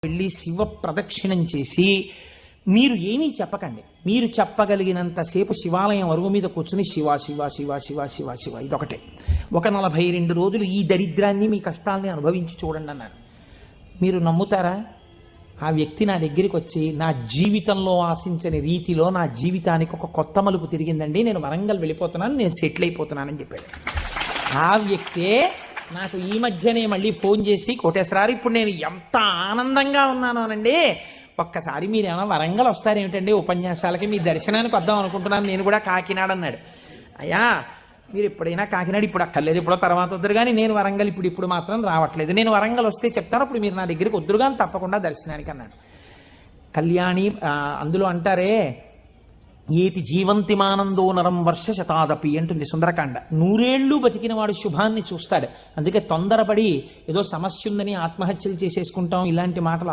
వెళ్ళి శివ ప్రదక్షిణం చేసి మీరు ఏమీ చెప్పకండి. మీరు చెప్పగలిగినంతసేపు శివాలయం అరుగు మీద కూర్చుని శివ శివ శివ శివ శివ శివ ఇదొకటే. ఒక 42 రోజులు ఈ దరిద్రాన్ని మీ కష్టాలని అనుభవించి చూడండి అన్నారు. మీరు నమ్ముతారా? ఆ వ్యక్తి నా దగ్గరికి వచ్చి నా జీవితంలో ఆశించని రీతిలో నా జీవితానికి ఒక కొత్త మలుపు తిరిగిందండి, నేను వరంగల్ వెళ్ళిపోతున్నాను, నేను సెటిల్ అయిపోతున్నానని చెప్పాడు. ఆ వ్యక్తే నాకు ఈ మధ్యనే మళ్ళీ ఫోన్ చేసి, కోటేశ్వరారు ఇప్పుడు నేను ఎంత ఆనందంగా ఉన్నాను అనండి, ఒక్కసారి మీరు ఏమైనా వరంగల్ వస్తారేమిటండి ఉపన్యాసాలకి, మీ దర్శనానికి వద్దాం అనుకుంటున్నాను, నేను కూడా కాకినాడ అన్నాడు. అయ్యా మీరు ఎప్పుడైనా కాకినాడ ఇప్పుడు అక్కర్లేదు, ఎప్పుడో తర్వాత వద్దురు కానీ నేను వరంగల్ ఇప్పుడు మాత్రం రావట్లేదు, నేను వరంగల్ వస్తే చెప్తాను, అప్పుడు మీరు నా దగ్గరికి వద్దురు కానీ తప్పకుండా దర్శనానికి అన్నాడు. కళ్యాణి అందులో అంటారే ఏతి జీవంతిమానందో నరం వర్ష శతాదపి అంటుంది సుందరకాండ. 100 ఏళ్ళు బతికిన వాడు శుభాన్ని చూస్తాడు. అందుకే తొందరపడి ఏదో సమస్య ఉందని ఆత్మహత్యలు చేసేసుకుంటాం ఇలాంటి మాటలు